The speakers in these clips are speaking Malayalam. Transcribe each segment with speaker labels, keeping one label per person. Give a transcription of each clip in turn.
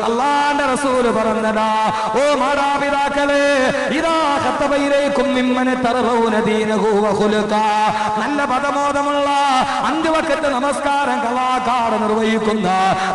Speaker 1: അല്ലാഹുവിന്റെ റസൂൽ പറഞ്ഞതാ, ഓ മാതാപിതാക്കളെ, ഇദാ ഖതബൈലൈകും മിമ്മൻ തറവൂന ദീനഹു വ ഖുലുഖാ, നല്ല പദബോധമുള്ള അഞ്ചുവക്ത് നമസ്കാരം കലാകാട് നിർവഹിക്കുന്ന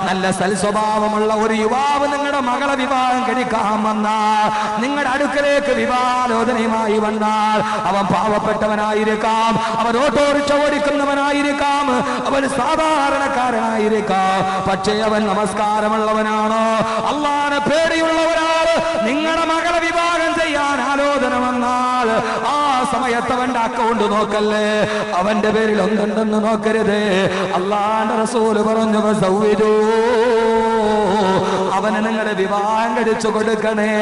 Speaker 1: നല്ല സൽസ്വഭാവമുള്ള ഒരു യുവാവ് നിങ്ങളുടെ മകളെ വിവാഹം കഴിക്കാൻ വന്നാൽ, നിങ്ങളുടെ അടുക്കലേക്ക് വിവാഹാലോചനയുമായി വന്നാൽ, അവൻ പാവപ്പെട്ടവനായിരിക്കാം, അവൻ ഓട്ടോറിക്ഷ ഓടിക്കുന്നവനായിരിക്കാം, അവൻ സാധാരണക്കാരനായിരിക്കാം, പക്ഷേ അവൻ നമസ്കാരമുള്ളവനാണോ, അല്ലാഹുവിനെ പേടിയുള്ളവരാണ്. നിങ്ങളുടെ മകളെ വിവാഹം ചെയ്യാൻ ആലോചന വന്നാൽ ആ സമയത്ത് അവന്റെ അക്കൗണ്ട് നോക്കല്ലേ, അവന്റെ പേരിൽ ഒന്നുണ്ടെന്ന് നോക്കരുത്. അല്ലാഹുവിന്റെ റസൂൽ പറഞ്ഞു, അവന് നിങ്ങളെ വിവാഹം കഴിച്ചു കൊടുക്കണേ.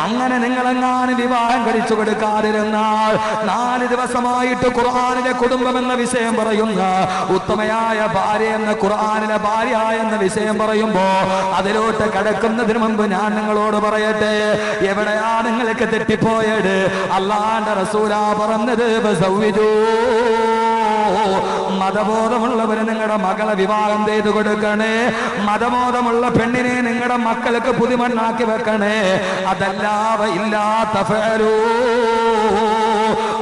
Speaker 1: അങ്ങനെ നിങ്ങളെങ്ങാനും വിവാഹം കഴിച്ചു കൊടുക്കാതിരുന്നാൽ 4 ദിവസമായിട്ട് ഖുർആനിലെ കുടുംബം എന്ന വിഷയം പറയുന്ന ഉത്തമയായ ഭാര്യ എന്ന ഖുർആനിലെ ഭാര്യ എന്ന വിഷയം പറയുമ്പോ അതിലോട്ട് കടക്കുന്നതിന് മുമ്പ് ഞാൻ നിങ്ങളോട് പറയട്ടെ, എവിടെയാ നിങ്ങൾക്ക് തെറ്റിപ്പോയത്? അല്ലാഹുവിന്റെ റസൂലാ പറഞ്ഞത്, മതബോധമുള്ളവര് നിങ്ങളുടെ മകളെ വിവാഹം ചെയ്തു കൊടുക്കണേ. മതബോധമുള്ള പെണ്ണിനെ നിങ്ങളുടെ മക്കൾക്ക് പുതുമണ്ണാക്കി വെക്കണേ. അതല്ലാതെ ഇല്ലാത്ത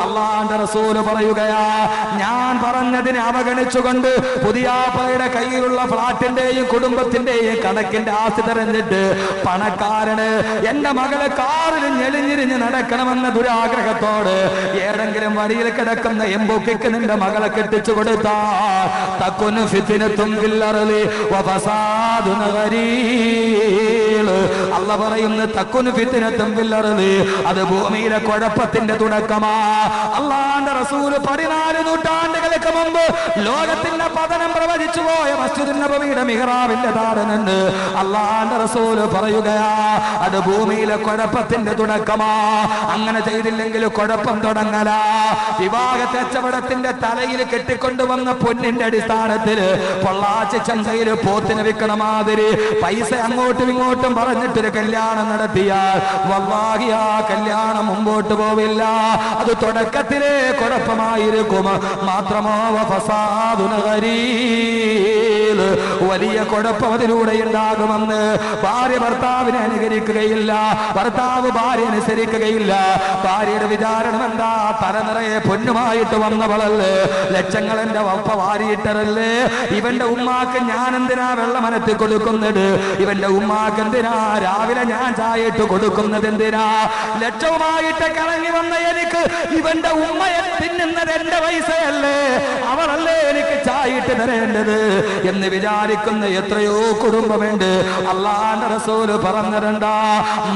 Speaker 1: അല്ലാഹുവിന്റെ റസൂൽ പറയുകയാ, ഞാൻ പറഞ്ഞതിനെ അവഗണിച്ചുകൊണ്ട് പുതിയാപ്പയുടെ കയ്യിലുള്ള ഫ്ലാറ്റിന്റെയും കുടുംബത്തിന്റെയും കണക്കിന്റെ ആസ്തി തെരഞ്ഞിട്ട് പണക്കാരന് എന്റെ മകളെ കാറിൽ ഞെളിഞ്ഞിരിഞ്ഞ് നടക്കണമെന്ന ദുരാഗ്രഹത്തോട് ഏതെങ്കിലും വഴിയിൽ കിടക്കുന്ന എംബൊക്കിക്ക് നിന്റെ മകളെ കെട്ടിച്ചു കൊടുത്താൽ തക്കുനു ഫിത്നത്തും ഫിൽ അർളി വ ഫസാദുൻ ഗരീൽ. അല്ലാഹു പറയുന്നു, തക്കുനു ഫിത്നത്തും ഫിൽ അർളി, അത് ഭൂമിയിലെ കുഴപ്പത്തിന്റെ തുടക്കമാ. അല്ലാഹുവിന്റെ റസൂൽ 14 നൂറ്റാണ്ടുകൾക്ക് മുമ്പ് ലോകത്തിന്റെ പതനം പ്രവചിച്ചു പോയ മസ്ജിദുൻ നബവിയുടെ മിഹ്റാബിന്റെ താരനുണ്ട്. അല്ലാഹുവിന്റെ റസൂൽ പറയുകയാ, അത് ഭൂമിയിലെ കുഴപ്പത്തിന്റെ തുടക്കമാ. അങ്ങനെ ചെയ്തില്ലെങ്കിൽ കുഴപ്പം തുടങ്ങല. വിവാഹ കച്ചവടത്തിന്റെ തലയിൽ കെട്ടിക്കൊണ്ടുവന്ന പൊന്നിന്റെ അടിസ്ഥാനത്തിൽ പൊള്ളാച്ചി ചന്തയിൽ പോത്തിന് വിൽക്കണ മാതിരി പൈസ അങ്ങോട്ടും ഇങ്ങോട്ടും പറഞ്ഞിട്ടൊരു കല്യാണം നടത്തിയാൽ വല്ലാഹി ആ കല്യാണം മുമ്പോട്ട് പോവില്ല. അത് തുടക്കത്തിലെ കുഴപ്പമായിരിക്കും. മാത്രമോ ഫസാദുൻ ഗരീൽ, വലിയ കുഴപ്പം അതിലൂടെ ഉണ്ടാകുമെന്ന്. ഭാര്യ ഭർത്താവിനെ അനുകരിക്കുകയില്ല, ഭർത്താവ് ഭാര്യ അനുസരിക്കുകയില്ല. ഭാര്യയുടെ വിചാരണം എന്താ? തലനിറയെ പൊന്നുമായിട്ട് വന്നവളല്ലേ, ലക്ഷങ്ങൾ എന്റെ വപ്പ വാരിയിട്ടരല്ലേ, ഇവന്റെ ഉമ്മാക്ക് ഞാൻ എന്തിനാ വെള്ളമനത്തി കൊടുക്കുന്നത്, ഇവന്റെ ഉമ്മാക്ക് എന്തിനാ രാവിലെ ഞാൻ ചായ ഇട്ട് കൊടുക്കുന്നത്, എന്തിനാ ലക്ഷവുമായിട്ട് കറങ്ങി വന്ന എനിക്ക് ഇവന്റെ ഉമ്മയെ തിന്നുന്നത് എന്റെ പൈസയല്ലേ, അവളല്ലേ എനിക്ക് ചായ ഇട്ട് തരേണ്ടത് എന്ന് വിചാരിക്കുന്ന എത്രയോ കുടുംബമുണ്ട്. അല്ലാഹുവിന്റെ റസൂൽ പറഞ്ഞിട്ടുണ്ടാ,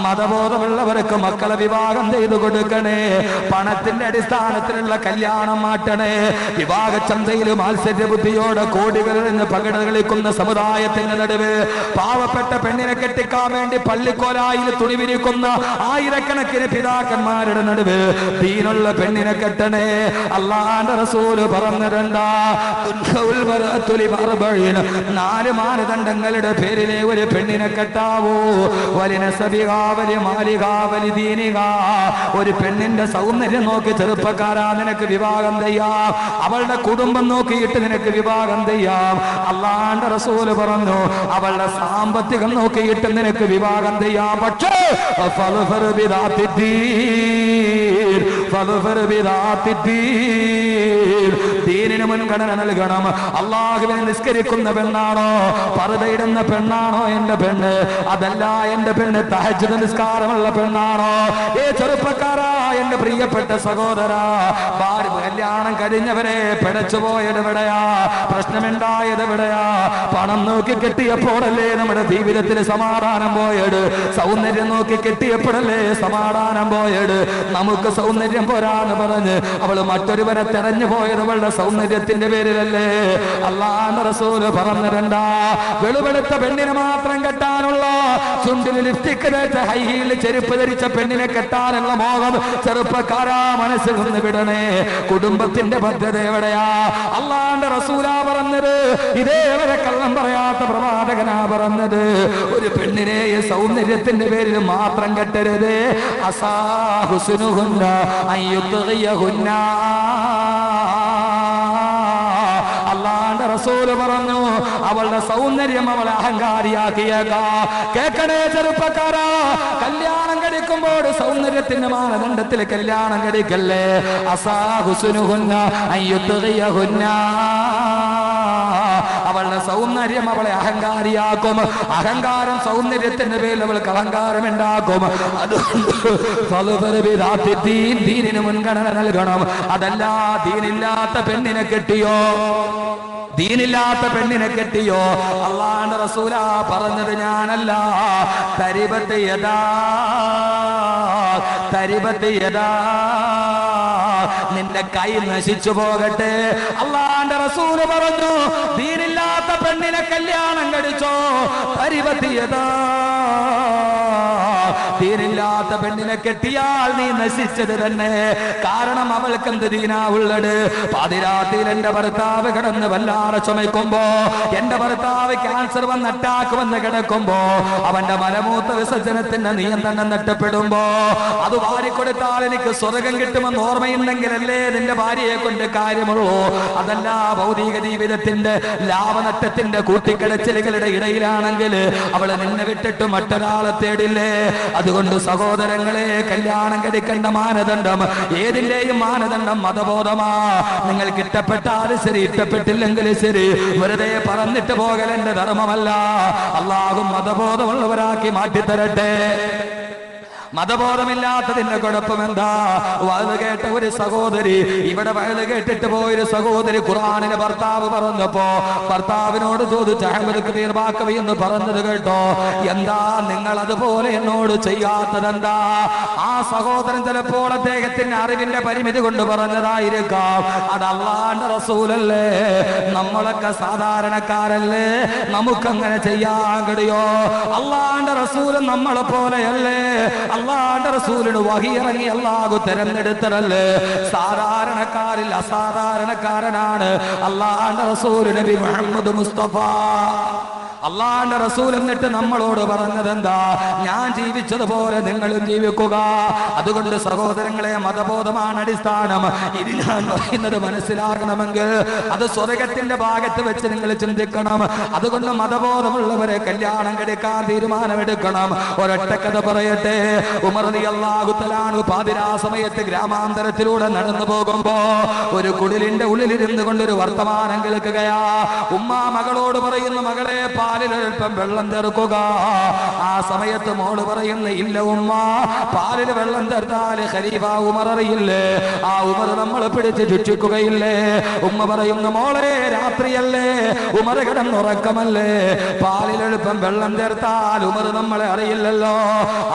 Speaker 1: മതബോധമുള്ളവർക്ക് മക്കളെ വിവാഹം ചെയ്തു കൊടുക്കണേ, പണത്തിന്റെ അടിസ്ഥാനത്തിലുള്ള കല്യാണം മാറ്റണേ. വിവാഹ ചന്തയിൽ മാത്സര്യ ബുദ്ധിയോടെ കോടികളിൽ നിന്ന് പകിട കളിക്കുന്ന സമുദായത്തിന്റെ നടുവ് പാവപ്പെട്ട പെണ്ണിനെ കെട്ടിക്കാൻ വേണ്ടി പള്ളിക്കോലായിൽ തുണി വിരിക്കുന്ന ആയിരക്കണക്കിന് പിതാക്കന്മാരുടെ നടുവ് ദീനുള്ള പെണ്ണിനെ കെട്ടണേ. അല്ലാഹുവിന്റെ റസൂൽ പറഞ്ഞിട്ടുണ്ടാ, 4 മാനദണ്ഡങ്ങളുടെ പേരിലെ ഒരു പെണ്ണിനെ കെട്ടാവൂ. ഒരു പെണ്ണിന്റെ സൗന്ദര്യം നോക്കി ചെറുപ്പക്കാരാ നിനക്ക് വിവാഹം ചെയ്യാം, അവളുടെ കുടുംബം നോക്കിയിട്ട് നിനക്ക് വിവാഹം ചെയ്യാം. അല്ലാഹുവിന്റെ റസൂൽ പറഞ്ഞു, അവളുടെ സാമ്പത്തികം നോക്കിയിട്ട് നിനക്ക് വിവാഹം ചെയ്യാം. പക്ഷേ ദീനിന് മുൻഗണന നൽകണം. അല്ലാഹുവിനെ നിസ്കരിക്കുന്ന പെണ്ണാണോ, പർദ്ദയിടുന്ന പെണ്ണാണോ എന്റെ പെണ്ണ്? അതല്ല എന്റെ പെണ്ണ് തഹജ്ജുദ് നിസ്കാരമുള്ള പെണ്ണാണോ? ഏ ചെറുപ്പക്കാരാ, എന്റെ പ്രിയപ്പെട്ട സഹോദരാ, കല്യാണം കഴിഞ്ഞവരെ പിടച്ചുപോയത് എവിടെയാ? പ്രശ്നമുണ്ടായത് എവിടെയാ? പണം നോക്കി കെട്ടിയപ്പോഴല്ലേ നമ്മുടെ ജീവിതത്തിൽ സമാധാനം പോയത്? സൗന്ദര്യം നോക്കി കെട്ടിയപ്പോഴല്ലേ സമാധാനം പോയത്? നമുക്ക് സൗന്ദര്യം പോരാന്ന് പറഞ്ഞ് അവള് മറ്റൊരുവരെ തെരഞ്ഞു പോയത് അവളുടെ സൗന്ദര്യത്തിന്റെ പേരിലല്ലേ? അല്ലാഹുവിന്റെ റസൂൽ പറഞ്ഞിട്ടുണ്ടാ, വെളുവെളുത്ത പെണ്ണിനെ മാത്രം കെട്ടാനുള്ള, ചുണ്ടിൽ ലിപ്സ്റ്റിക് തേച്ച ഹൈ ഹീൽ ചെരുപ്പ് ധരിച്ച പെണ്ണിനെ കെട്ടാനുള്ള മോഹം ചെറുപ്പക്കാരാ മനസ്സിൽ നിന്ന് വിടണേ. കുടുംബത്തിന്റെ ഭദ്രത എവിടെയാ? അല്ലാഹുവിന്റെ റസൂലാ പറഞ്ഞത്, ഇതേവരെ കള്ളം പറയാത്ത പ്രവാചകനാ പറഞ്ഞത്. ഒരു പെണ്ണിനെ സൗന്ദര്യത്തിന്റെ പേരിൽ മാത്രം കെട്ടരുത്. അസാഹുസ്നുഹുന്ന അയ്യുദ്ഗിയഹുന്ന. അല്ലാഹുവിന്റെ റസൂല് പറഞ്ഞു അവളുടെ സൗന്ദര്യം അവളെ അഹങ്കാരിയാക്കിയേക്കാ. കേൾക്കണേ ചെറുപ്പക്കാരാ, കല്യാണം കഴിക്കുമ്പോൾ സൗന്ദര്യത്തിന്റെ മാനദണ്ഡത്തിൽ കല്യാണം കഴിക്കല്ലേ. അസാഹുസുനുഹുന്ന അയ്യുത്തുകയഹുന്ന, അവളുടെ സൗന്ദര്യം അവളെ അഹങ്കാരിയാക്കും. അഹങ്കാരം സൗന്ദര്യത്തിന്റെ പേരിൽ അവൾക്ക് അഹങ്കാരം ഉണ്ടാക്കും. അതുകൊണ്ട് ദീനിന് മുൻഗണന നൽകണം. അതല്ല, ദീനില്ലാത്ത പെണ്ണിനെ കെട്ടിയോ, ദീനില്ലാത്ത പെണ്ണിനെ കെട്ടിയോ, അല്ലാഹുവിന്റെ റസൂലാ പറഞ്ഞത്, ഞാനല്ല. തരിബത്ത് യദാ തരിബത്ത് യദാ, നിന്റെ കൈ നശിച്ചു പോകട്ടെ. അല്ലാഹുവിന്റെ റസൂല് പറഞ്ഞു, ദീനില്ലാത്ത പെണ്ണിനെ കല്യാണം കഴിച്ചോ, തരിബത്ത് യദാ, ദീനില്ലാത്ത പെണ്ണിനെ കെട്ടിയാൽ നീ നശിച്ചത് തന്നെ. കാരണം അവൾക്ക് എന്ത് ദീനാ ഉള്ളത്? പാതിരാത്രിയിൽ എന്റെ ഭർത്താവ് കിടന്ന് വല്ലാതെ ചുമയ്ക്കുമ്പോ, എന്റെ ഭർത്താവ് ക്യാൻസർ വന്ന് അറ്റാക്ക് വന്ന് കിടക്കുമ്പോ, അവന്റെ മലമൂത്ര വിസർജനത്തിന്റെ നിയന്ത്രണം നഷ്ടപ്പെടുമ്പോ, അത് വാരിക്കൊടുത്താൽ എനിക്ക് സ്വർഗം കിട്ടുമെന്ന് ഓർമ്മയുണ്ടെങ്കിലല്ലേ നിന്റെ ഭാര്യയെ കൊണ്ട് കാര്യമുള്ളൂ. അതല്ല, ഭൗതിക ജീവിതത്തിന്റെ ലാഭനഷ്ടത്തിന്റെ കൂട്ടിക്കിടച്ചിലുകളുടെ ഇടയിലാണെങ്കിൽ അവള് നിന്നെ വിട്ടിട്ട് മറ്റൊരാളെ തേടില്ലേ? അതുകൊണ്ട് സഹോദരങ്ങളെ, കല്യാണം കഴിക്കേണ്ട മാനദണ്ഡം ഏതിന്റെയും മാനദണ്ഡം മതബോധമാ. നിങ്ങൾക്ക് ഇഷ്ടപ്പെട്ടാലും ശരി, ഇഷ്ടപ്പെട്ടില്ലെങ്കിലും ശരി, വെറുതെ പറഞ്ഞിട്ട് പോകൽ എന്റെ ധർമ്മമല്ല. അല്ലാഹു മതബോധമുള്ളവരാക്കി മാറ്റിത്തരട്ടെ. മതബോധമില്ലാത്തതിന്റെ കുഴപ്പമെന്താ? വയത് കേട്ട ഒരു സഹോദരി, ഇവിടെ വയത് കേട്ടിട്ട് പോയൊരു സഹോദരി ഖുർആനിലെ ഭർത്താവ് പറഞ്ഞപ്പോ ഭർത്താവിനോട് ചോദിച്ചു, അഹ്മദ് കബീർ ബാക്കവി എന്ന് പറഞ്ഞത് കേട്ടോ, എന്താ നിങ്ങൾ അതുപോലെ എന്നോട് ചെയ്യാത്തതെന്താ? ആ സഹോദരൻ ചിലപ്പോൾ അദ്ദേഹത്തിന്റെ അറിവിന്റെ പരിമിതി കൊണ്ട് പറഞ്ഞതായിരിക്കാം. അത് അല്ലാഹുവിന്റെ റസൂലല്ലേ, നമ്മളൊക്കെ സാധാരണക്കാരല്ലേ, നമുക്കങ്ങനെ ചെയ്യാൻ കഴിയോ? അല്ലാഹുവിന്റെ റസൂൽ നമ്മളെ പോലെയല്ലേ? അല്ലാഹുവിന്റെ റസൂലിന് വഹി ഇറങ്ങി അല്ലാഹു തെരഞ്ഞെടുത്തതല്ലേ? സാധാരണക്കാരിൽ അസാധാരണക്കാരനാണ് അല്ലാഹുവിന്റെ റസൂൽ നബി മുഹമ്മദ് മുസ്തഫ. അല്ലാഹുവിന്റെ റസൂൽ എന്നിട്ട് നമ്മളോട് പറഞ്ഞതെന്താ? ഞാൻ ജീവിച്ചതുപോലെ നിങ്ങളും ജീവിക്കുക. അതുകൊണ്ട് സഹോദരങ്ങളെ, മതബോധമാണ് അടിസ്ഥാനം. ഇത് ഞാൻ പറയുന്നത് മനസ്സിലാകണമെങ്കിൽ അത് സ്വർഗത്തിന്റെ ഭാഗത്ത് വെച്ച് നിങ്ങൾ ചിന്തിക്കണം. അതുകൊണ്ട് മതബോധമുള്ളവരെ കല്യാണം കഴിക്കാൻ തീരുമാനമെടുക്കണം. ഒരൊറ്റ കഥ പറയട്ടെ. ഉമർ റളിയല്ലാഹു തആല അൻഹു പാതിരാ സമയത്ത് ഗ്രാമാന്തരത്തിലൂടെ നടന്നു പോകുമ്പോ ഒരു കുടിലിന്റെ ഉള്ളിലിരുന്നു കൊണ്ടൊരു വർത്തമാനം കേൾക്കുകയാ. ഉമ്മ മകളോട് പറയുന്നു, മകളെ പാലിലൽപ്പം വെള്ളം ചേർക്കുക. ആ സമയത്ത് മോള് പറയുന്നു, ഇല്ല ഉമ്മ, പാലിൽ വെള്ളം ചേർത്താല് ഖലീഫ ഉമർ അറിയില്ലേ? ആ ഉമർ നമ്മളെ പിടിച്ച് ശിക്ഷിക്കുകയില്ലേ? ഉമ്മ പറയുന്നു, മോളെ രാത്രിയല്ലേ, ഉമർ കിടന്നുറക്കമല്ലേ, പാലിലെളുപ്പം വെള്ളം ചേർത്താൽ ഉമർ നമ്മളെ അറിയില്ലല്ലോ.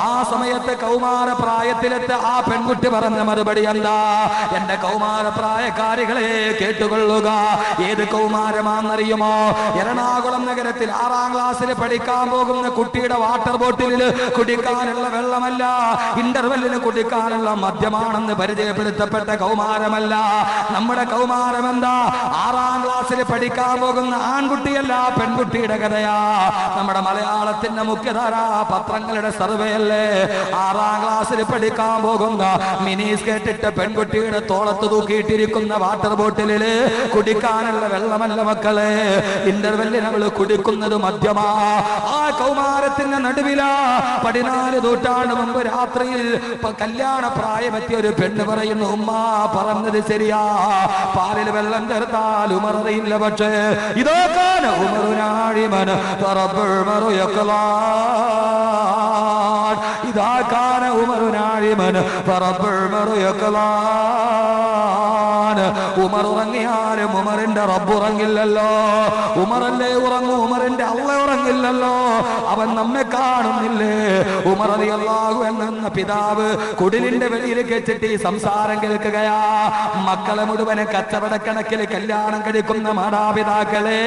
Speaker 1: ആ സമയത്ത് കൗമാര പ്രായത്തിലെത്ത ആ പെൺകുട്ടി പറഞ്ഞ മറുപടി എന്താ? എന്റെ കൗമാര പ്രായക്കാരികളെ കേട്ടുകൊള്ളുക. ഏത് കൗമാരമാണെന്നറിയുമോ? എറണാകുളം നഗരത്തിൽ 6ാം ക്ലാസ്സിൽ പഠിക്കാൻ പോകുന്ന കുട്ടിയുടെ വാട്ടർ ബോട്ടിലിൽ കുടിക്കാനുള്ള വെള്ളമല്ല, ഇന്റർവെല്ലിന് കുടിക്കാനുള്ള മദ്യമാണെന്ന് പരിചയപ്പെടുത്തപ്പെട്ട കൗമാരമല്ല. നമ്മുടെ കൗമാരം എന്താ? 6ാം ക്ലാസ്സിൽ പഠിക്കാൻ പോകുന്ന ആൺകുട്ടിയല്ല, പെൺകുട്ടിയുടെ കഥയാ. നമ്മുടെ മലയാളത്തിന്റെ മുഖ്യധാരാ പത്രങ്ങളുടെ സർവേ അല്ലേ? 6ാം ക്ലാസ്സിൽ പഠിക്കാൻ പോകുന്ന മിനീസ് കേട്ടിട്ട പെൺകുട്ടിയുടെ തോളത്ത് തൂക്കിയിട്ടിരിക്കുന്ന വാട്ടർ ബോട്ടിലില് കുടിക്കാനുള്ള വെള്ളമല്ല മക്കളെ, ഇന്റർവെല്ലിന് അവള് കുടിക്കുന്നത് മദ്യമാ. ആ കൗമാരത്തിന്റെ നടുവിലാ 14 നൂറ്റാണ്ട് മുമ്പ് രാത്രിയിൽ കല്യാണ പ്രായമെത്തിയ ഒരു പെണ്ണ് പറയുന്നു, ഉമ്മ പറഞ്ഞത് ശരിയാ, പാലിൽ വെള്ളം ചേർത്താൽ ഉമർ അറിയില്ല. പക്ഷേ ഇതൊക്കെ ഉമറുനാഴിമൻ ഇതാക്കാന ഉമറുനാഴിമൻ ഉമർ ഉറങ്ങിയാലും ഉമറിന്റെ റബ്ബ് ഉറങ്ങില്ലല്ലോ. ഉമറല്ലേ ഉറങ്ങൂ, ഉമറിന്റെ അള്ള ഉറങ്ങില്ലല്ലോ. അവൻ നമ്മെ കാണുന്നില്ലേ? ഉമർ റളിയല്ലാഹു അൻഹു എന്ന പിതാവ് കുടിലിന്റെ വെളിയിൽ വെച്ചിട്ട് ഈ സംസാരം കേൾക്കുകയാ. മക്കളെ മുഴുവനെ കച്ചവടക്കണക്കിൽ കല്യാണം കഴിക്കുന്ന മാതാപിതാക്കളെ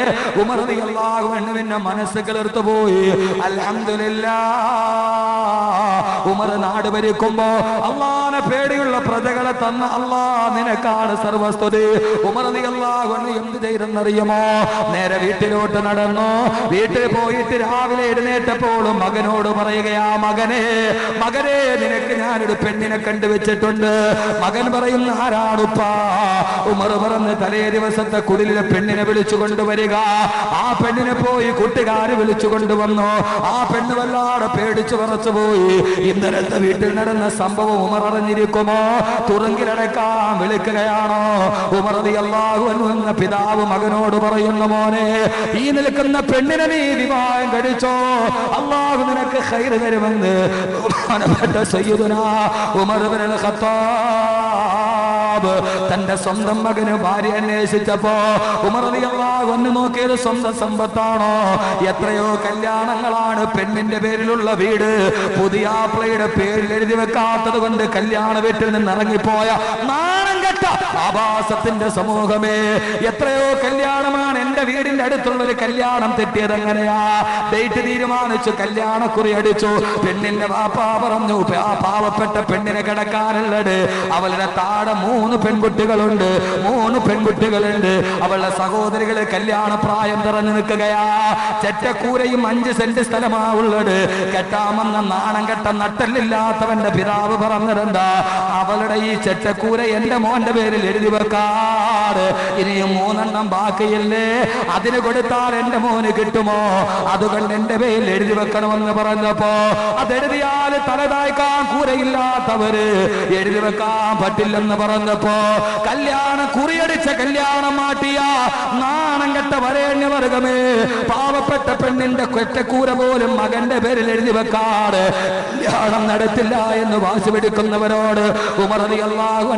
Speaker 1: ഉമർ റളിയല്ലാഹു അൻഹുവിന്റെ മനസ്സ് കിളിർത്തു പോയി. അൽഹംദുലില്ലാഹ്, ഉമർ നാട് ഭരിക്കുമ്പോ അല്ലാഹുവിനെ അള്ളാനെ പേടിയുള്ള പ്രജകളെ തന്ന അള്ളാ നിനക്കാണ് സർവസ്തുതി. ഉമർ റളിയല്ലാഹു അൻഹു എന്ത് ചെയ്തെന്നറിയുമോ? നേരെ വീട്ടിലോട്ട് നടന്നു. വീട്ടിൽ പോയിട്ട് രാവിലെ എഴുന്നേറ്റപ്പോൾ മകനോട് പറയുകയാ, മകനെ മകനെ നിനക്ക് ഞാനൊരു പെണ്ണിനെ കണ്ടുവച്ചിട്ടുണ്ട്. മകൻ പറയുന്ന ആരാണുപ്പാ? ഉമർ പറഞ്ഞ് തലേ ദിവസത്തെ കുടിലെ പെണ്ണിനെ വിളിച്ചു കൊണ്ടുവരിക. ആ പെണ്ണിനെ പോയി കൂട്ടുകാര് വിളിച്ചു കൊണ്ടുവന്നു. ആ പെണ്ണ് വല്ലാതെ പേടിച്ചു പറച്ചു പോയി. ഇന്നലത്തെ വീട്ടിൽ നടന്ന സംഭവം ഉമർ അറിഞ്ഞിരിക്കുമോ? തുറങ്കിലടക്കാൻ വിളിക്കുകയാണോ? ഉമർ റളിയല്ലാഹു അൻഹു എന്ന പിതാവ് മകനോട് പറയുന്നു, മോനെ ഈ നിൽക്കുന്ന പെണ്ണിനെ നീ വിവാഹം കഴിച്ചോ, അല്ലാഹു നിനക്ക് ഖൈർ തരുമെന്ന് ബഹുമാനപ്പെട്ട സയ്യിദുനാ ഉമർ ഇബ്നുൽ ഖത്താബ് തന്റെ സ്വന്തം മകന് ഭാര്യ അന്വേഷിച്ചപ്പോ ഉമർ റളിയല്ലാഹു അൻഹു നോക്കിയത് സ്വന്തം സമ്പത്താണോ? എത്രയോ കല്യാണങ്ങളാണ് പെണ്ണിന്റെ പേരിലുള്ള വീട് പുതിയാപ്ലയുടെ പേരിൽ എഴുതി വെക്കാത്തത് കൊണ്ട് കല്യാണ വീട്ടിൽ നിന്ന് ഇറങ്ങിപ്പോയ നാണം കെട്ട ആഭാസത്തിന്റെ സമൂഹമേ, എത്രയോ കല്യാണമാണ് എന്റെ വീടിന്റെ അടുത്തുള്ള ഒരു കല്യാണം തെറ്റിയത്. എങ്ങനെയാ? ഡേറ്റ് തീരുമാനിച്ചു, കല്യാണക്കുറി അടിച്ചു. പെണ്ണിന്റെ വാപ്പാ പറഞ്ഞു, ആ പാവപ്പെട്ട പെണ്ണിനെ കിടക്കാനുള്ളത്. അവളുടെ താഴെ 3 പെൺകുട്ടികളുണ്ട്. അവളുടെ സഹോദരികള് കല്യാണ പ്രായം നിറഞ്ഞു നിൽക്കുകയാ. ചെറ്റക്കൂരയും 5 സെന്റ് സ്ഥലമാ ഉള്ളത്. കെട്ടാമെന്ന നാണം കെട്ട നട്ടല്ലില്ലാത്തവന്റെ പിതാവ് പറഞ്ഞിരുന്ന അവളുടെ ഈ ചെറ്റക്കൂര എന്റെ മോന്റെ പേരിൽ എഴുതി വെക്കാറ്. ഇനിയും 3 എണ്ണം ബാക്കിയില്ലേ, അതിന് കൊടുത്താൽ എന്റെ മോന് കിട്ടുമോ? അതുകൊണ്ട് എന്റെ പേരിൽ എഴുതി വെക്കണമെന്ന് പറഞ്ഞപ്പോ അതെഴുതിയാൽ തലതായ്ക്കാൻ കൂരയില്ലാത്തവര് എഴുതി വെക്കാൻ പറ്റില്ലെന്ന് പറഞ്ഞപ്പോ കല്യാണ കുറിയടിച്ച കല്യാണം മാറ്റിയ നാണം കെട്ട വരേണ്യവർഗമേ, പാവപ്പെട്ട പെണ്ണിന്റെ കൊറ്റക്കൂര പോലും മകന്റെ പേരിൽ എഴുതി വെക്കാറ് കല്യാണം നടത്തില്ല എന്ന് വാശി പിടിക്കുന്നവരോട് ഉമർ റളിയല്ലാഹു അൻഹു